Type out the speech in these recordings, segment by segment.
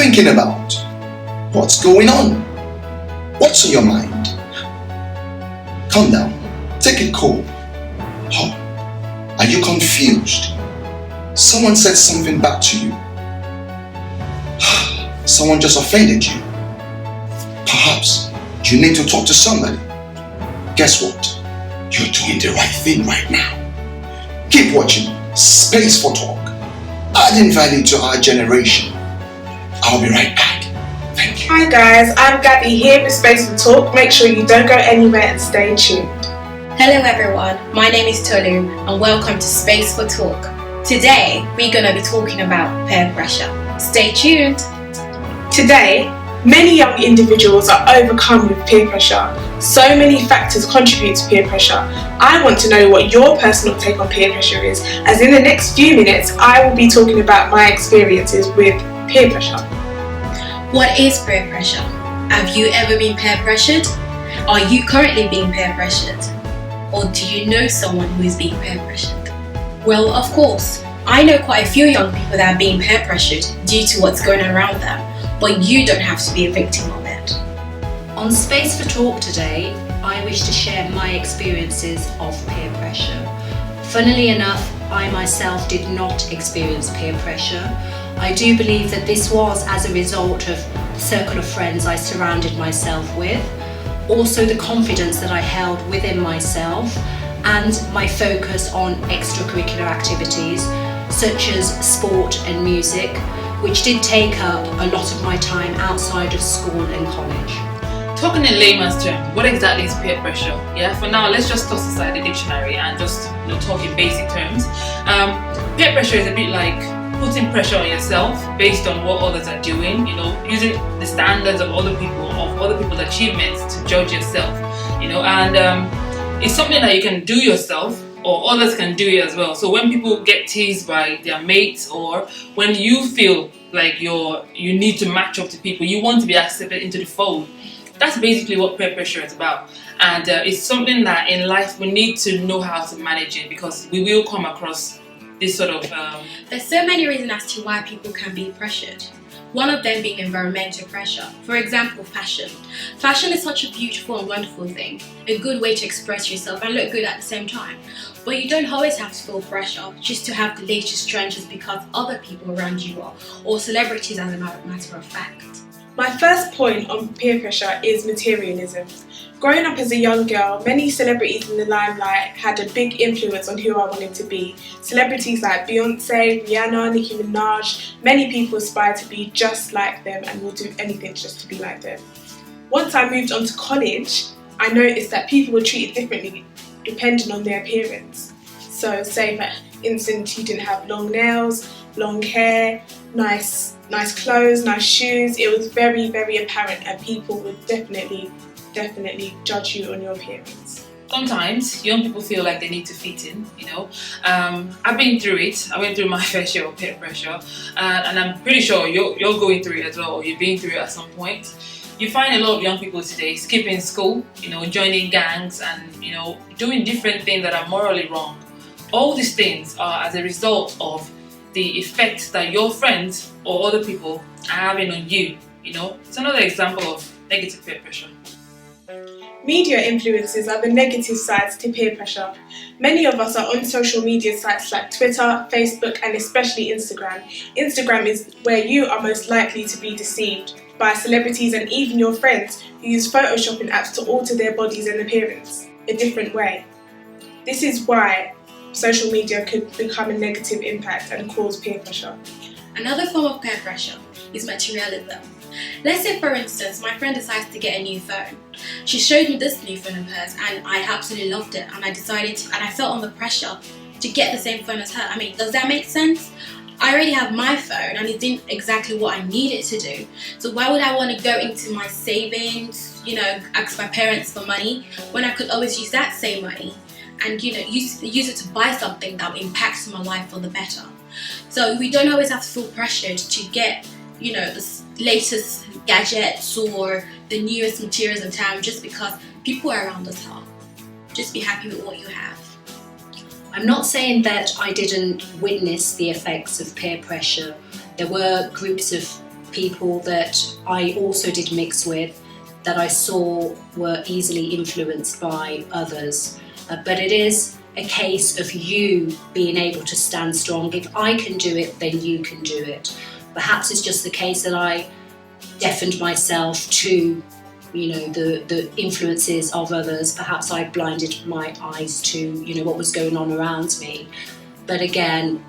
thinking about? What's going on? What's on your mind? Calm down. Take it cool. Oh, are you confused? Someone said something back to you. Someone just offended you. Perhaps you need to talk to somebody. Guess what? You're doing the right thing right now. Keep watching Space for Talk, adding value to our generation. I'll be right back. Thank you. Hi guys, I'm Gabby here with Space for Talk. Make sure you don't go anywhere and stay tuned. Hello everyone, my name is Tolu and welcome to Space for Talk. Today we're going to be talking about peer pressure. Stay tuned. Today, many young individuals are overcome with peer pressure. So many factors contribute to peer pressure. I want to know what your personal take on peer pressure is, as in the next few minutes I will be talking about my experiences with peer pressure. What is peer pressure? Have you ever been peer pressured? Are you currently being peer pressured? Or do you know someone who is being peer pressured? Well, of course, I know quite a few young people that are being peer pressured due to what's going on around them, but you don't have to be a victim of it. On Space for Talk today, I wish to share my experiences of peer pressure. Funnily enough, I myself did not experience peer pressure. I do believe that this was as a result of the circle of friends I surrounded myself with, also the confidence that I held within myself, and my focus on extracurricular activities such as sport and music, which did take up a lot of my time outside of school and college. Talking in layman's terms, what exactly is peer pressure? Yeah, for now, let's just toss aside the dictionary and just talk in basic terms. Peer pressure is a bit like putting pressure on yourself based on what others are doing, using the standards of other people's achievements to judge yourself, and it's something that you can do yourself or others can do it as well. So when people get teased by their mates, or when you feel like you need to match up to people, you want to be accepted into the fold, that's basically what peer pressure is about. And it's something that in life we need to know how to manage it, because we will come across this sort of... There's so many reasons as to why people can be pressured. One of them being environmental pressure. For example, fashion. Fashion is such a beautiful and wonderful thing, a good way to express yourself and look good at the same time. But you don't always have to feel pressure just to have the latest trend just because other people around you are, or celebrities as a matter of fact. My first point on peer pressure is materialism. Growing up as a young girl, many celebrities in the limelight had a big influence on who I wanted to be. Celebrities like Beyonce, Rihanna, Nicki Minaj, many people aspire to be just like them and will do anything just to be like them. Once I moved on to college, I noticed that people were treated differently depending on their appearance. So say for instance you didn't have long nails, long hair, nice clothes, nice shoes, it was very, very apparent, and people would definitely judge you on your appearance. Sometimes young people feel like they need to fit in, I've been through it. I went through my fair share of peer pressure, and I'm pretty sure you're going through it as well, or you've been through it at some point. You find a lot of young people today skipping school, joining gangs and, doing different things that are morally wrong. All these things are as a result of the effect that your friends or other people are having on you, It's another example of negative peer pressure. Media influences are the negative sides to peer pressure. Many of us are on social media sites like Twitter, Facebook, and especially Instagram. Instagram is where you are most likely to be deceived by celebrities and even your friends who use photoshopping apps to alter their bodies and appearance a different way. This is why social media could become a negative impact and cause peer pressure. Another form of peer pressure is materialism. Let's say, for instance, my friend decides to get a new phone. She showed me this new phone of hers and I absolutely loved it, and I felt under pressure to get the same phone as her. I mean, does that make sense? I already have my phone and it did exactly what I needed to do. So why would I want to go into my savings, ask my parents for money, when I could always use that same money and use it to buy something that will impact my life for the better. So we don't always have to feel pressured to get the latest gadgets or the newest materials in town just because people around us are. Just be happy with what you have. I'm not saying that I didn't witness the effects of peer pressure. There were groups of people that I also did mix with that I saw were easily influenced by others. But it is a case of you being able to stand strong. If I can do it, then you can do it. Perhaps it's just the case that I deafened myself to, the influences of others. Perhaps I blinded my eyes to, what was going on around me. But again,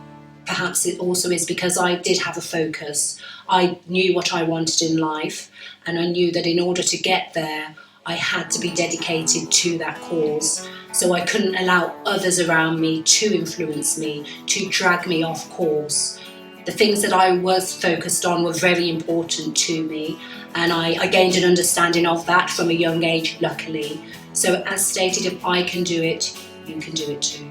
perhaps it also is because I did have a focus. I knew what I wanted in life, and I knew that in order to get there, I had to be dedicated to that cause. So I couldn't allow others around me to influence me, to drag me off course. The things that I was focused on were very important to me, and I gained an understanding of that from a young age, luckily. So as stated, if I can do it, you can do it too.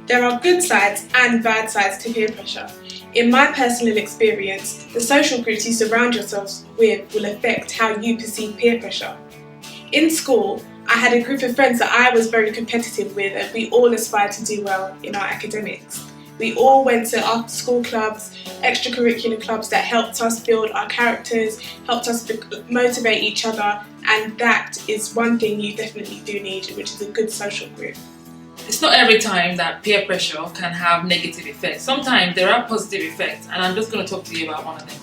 There are good sides and bad sides to peer pressure. In my personal experience, the social groups you surround yourselves with will affect how you perceive peer pressure. In school, I had a group of friends that I was very competitive with, and we all aspired to do well in our academics. We all went to after school clubs, extracurricular clubs that helped us build our characters, helped us motivate each other, and that is one thing you definitely do need, which is a good social group. It's not every time that peer pressure can have negative effects. Sometimes there are positive effects, and I'm just going to talk to you about one of them.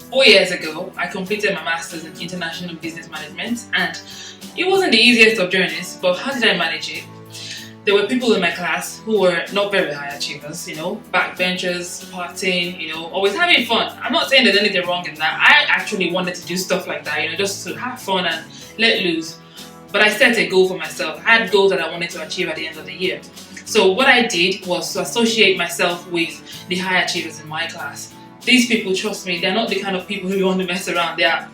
4 years ago, I completed my Master's in International Business Management, and it wasn't the easiest of journeys, but how did I manage it? There were people in my class who were not very high achievers, backbenchers, partying, always having fun. I'm not saying there's anything wrong in that. I actually wanted to do stuff like that, just to have fun and let loose. But I set a goal for myself. I had goals that I wanted to achieve at the end of the year. So what I did was to associate myself with the high achievers in my class. These people, trust me, they're not the kind of people who you want to mess around. They are,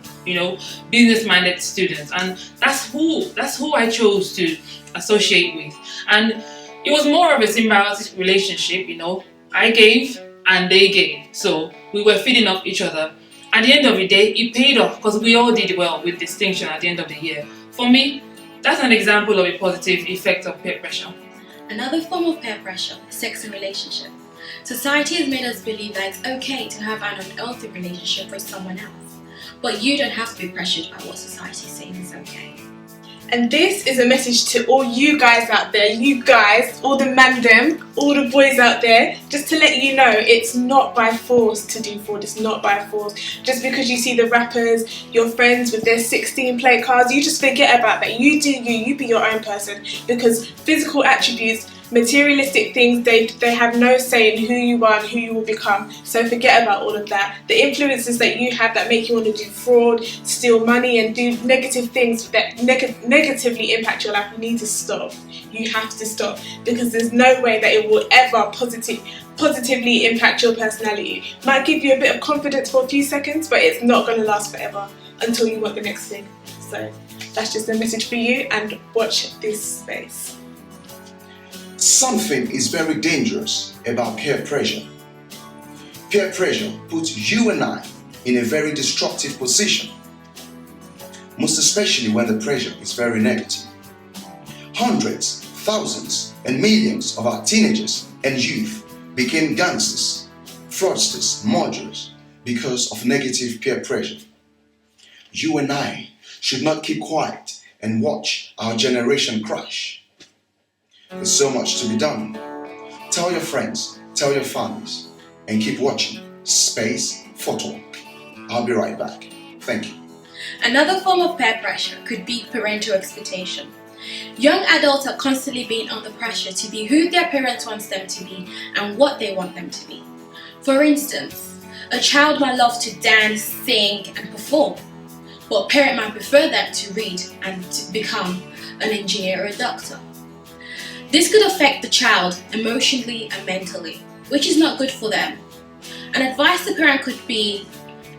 business-minded students, and that's who I chose to associate with. And it was more of a symbiotic relationship. I gave and they gave, so we were feeding off each other. At the end of the day, it paid off because we all did well with distinction at the end of the year. For me, that's an example of a positive effect of peer pressure. Another form of peer pressure is sex and relationship. Society has made us believe that it's okay to have an unhealthy relationship with someone else, but you don't have to be pressured by what society says is okay. And this is a message to all you guys out there, all the mandem, all the boys out there, just to let you know it's not by force to do fraud, it's not by force. Just because you see the rappers, your friends with their 16 plate cars, you just forget about that. You do you be your own person, because physical attributes, materialistic things, they have no say in who you are and who you will become. So forget about all of that. The influences that you have that make you want to do fraud, steal money and do negative things that negatively impact your life, you need to stop. You have to stop, because there's no way that it will ever positively impact your personality. Might give you a bit of confidence for a few seconds, but it's not going to last forever until you want the next thing. So that's just a message for you, and watch this space. Something is very dangerous about peer pressure. Peer pressure puts you and I in a very destructive position, most especially when the pressure is very negative. Hundreds, thousands, and millions of our teenagers and youth became gangsters, fraudsters, murderers because of negative peer pressure. You and I should not keep quiet and watch our generation crash. There's so much to be done. Tell your friends, tell your families, and keep watching Space for Talk. I'll be right back. Thank you. Another form of peer pressure could be parental expectation. Young adults are constantly being under pressure to be who their parents want them to be and what they want them to be. For instance, a child might love to dance, sing, and perform, but a parent might prefer them to read and to become an engineer or a doctor. This could affect the child emotionally and mentally, which is not good for them. An advice the parent could be,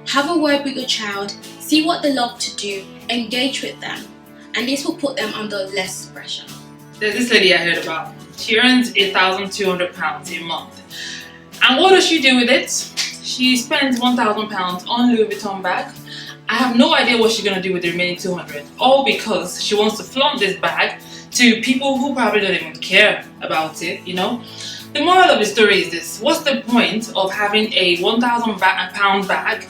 have a word with your child, see what they love to do, engage with them, and this will put them under less pressure. There's this lady I heard about. She earns £1,200 a month. And what does she do with it? She spends £1,000 on Louis Vuitton bag. I have no idea what she's going to do with the remaining 200, all because she wants to flaunt this bag to people who probably don't even care about it, The moral of the story is this: what's the point of having a 1,000 pound bag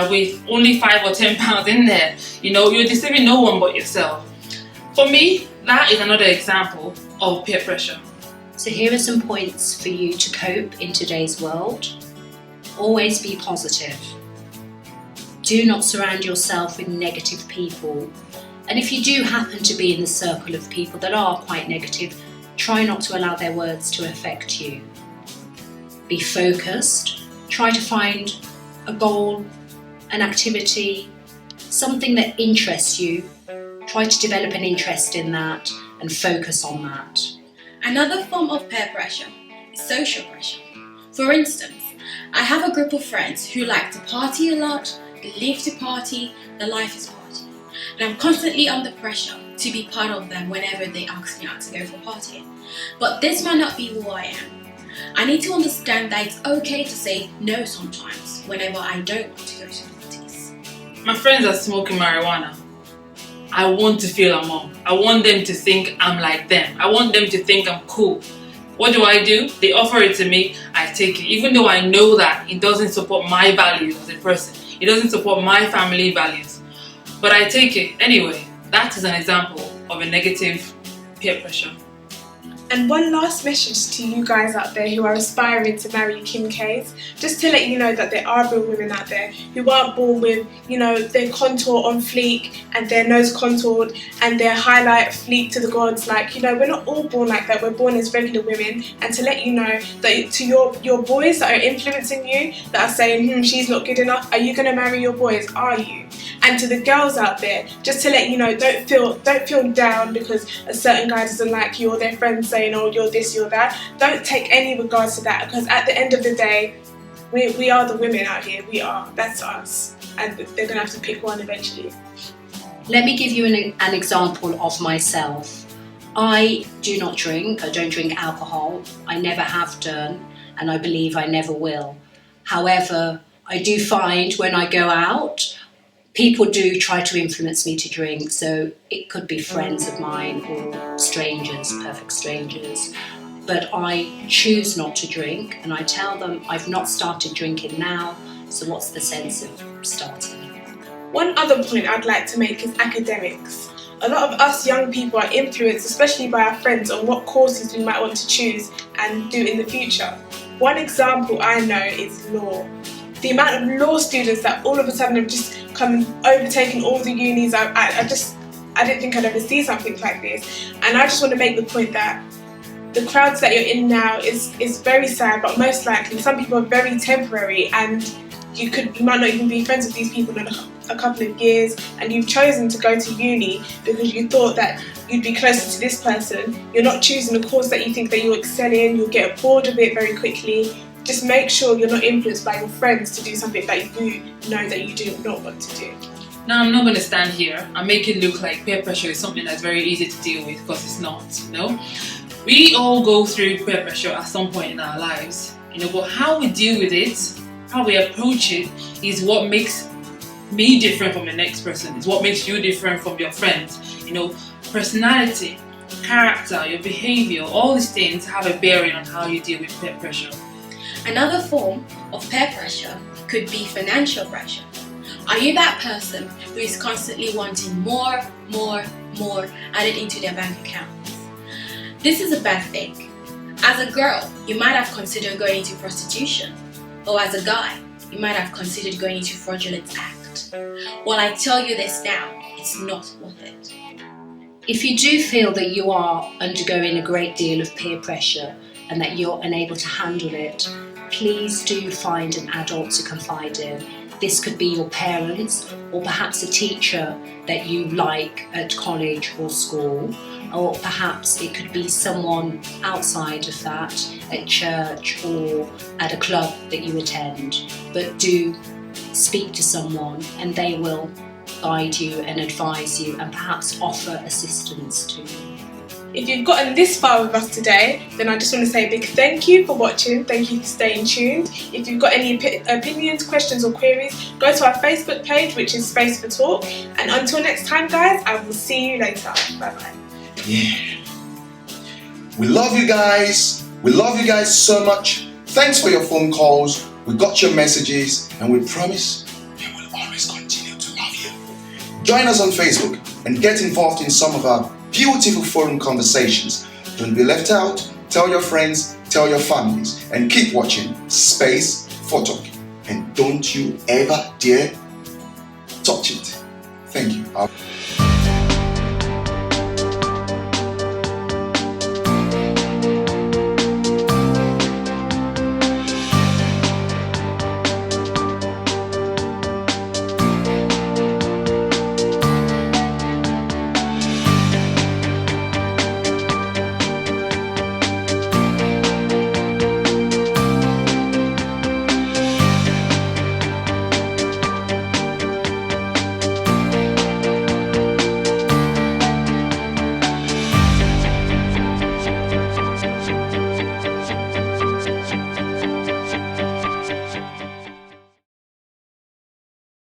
with only 5 or 10 pounds in there? You know, you're deceiving no one but yourself. For me, that is another example of peer pressure. So here are some points for you to cope in today's world. Always be positive. Do not surround yourself with negative people. And if you do happen to be in the circle of people that are quite negative, try not to allow their words to affect you. Be focused. Try to find a goal, an activity, something that interests you. Try to develop an interest in that and focus on that. Another form of peer pressure is social pressure. For instance, I have a group of friends who like to party a lot, they live to party, their life is party. And I'm constantly under pressure to be part of them whenever they ask me out to go for partying. But this might not be who I am. I need to understand that it's okay to say no sometimes whenever I don't want to go to parties. My friends are smoking marijuana. I want to feel among. I want them to think I'm like them. I want them to think I'm cool. What do? They offer it to me, I take it. Even though I know that it doesn't support my values as a person. It doesn't support my family values. But I take it anyway. That is an example of a negative peer pressure. And one last message to you guys out there who are aspiring to marry Kim K's, just to let you know that there are real women out there who aren't born with, you know, their contour on fleek and their nose contoured and their highlight fleek to the gods. Like, you know, we're not all born like that. We're born as regular women. And to let you know that to your boys that are influencing you, that are saying, she's not good enough, are you going to marry your boys? Are you? And to the girls out there, just to let you know, don't feel down because a certain guy doesn't like you or their friends saying, oh, you're this, you're that. Don't take any regards to that, because at the end of the day, we are the women out here. That's us. And they're going to have to pick one eventually. Let me give you an example of myself. I do not drink. I don't drink alcohol. I never have done, and I believe I never will. However, I do find when I go out, people do try to influence me to drink, so it could be friends of mine or strangers, perfect strangers. But I choose not to drink, and I tell them I've not started drinking now, so what's the sense of starting? One other point I'd like to make is academics. A lot of us young people are influenced, especially by our friends, on what courses we might want to choose and do in the future. One example I know is law. The amount of law students that all of a sudden have just come overtaking all the unis, I didn't think I'd ever see something like this. And I just want to make the point that the crowds that you're in now is very sad, but most likely some people are very temporary, and you might not even be friends with these people in a couple of years, and you've chosen to go to uni because you thought that you'd be closer to this person. You're not choosing a course that you think that you'll excel in, you'll get bored of it very quickly. Just make sure you're not influenced by your friends to do something that you know that you do not want to do. Now, I'm not going to stand here and make it look like peer pressure is something that's very easy to deal with, because it's not, no? We all go through peer pressure at some point in our lives, but how we deal with it, how we approach it, is what makes me different from the next person. It's what makes you different from your friends. Personality, character, your behavior, all these things have a bearing on how you deal with peer pressure. Another form of peer pressure could be financial pressure. Are you that person who is constantly wanting more added into their bank accounts? This is a bad thing. As a girl, you might have considered going into prostitution, or as a guy, you might have considered going into fraudulent act. Well, I tell you this now, it's not worth it. If you do feel that you are undergoing a great deal of peer pressure and that you're unable to handle it, please do find an adult to confide in. This could be your parents, or perhaps a teacher that you like at college or school, or perhaps it could be someone outside of that, at church or at a club that you attend. But do speak to someone, and they will guide you and advise you and perhaps offer assistance to you. If you've gotten this far with us today, then I just want to say a big thank you for watching. Thank you for staying tuned. If you've got any opinions, questions or queries, go to our Facebook page, which is Space for Talk. And until next time, guys, I will see you later. Bye-bye. Yeah. We love you guys. We love you guys so much. Thanks for your phone calls. We got your messages, and we promise we will always continue to love you. Join us on Facebook and get involved in some of our beautiful forum conversations. Don't be left out. Tell your friends, tell your families, and keep watching Space for Talk. And don't you ever dare touch it. Thank you.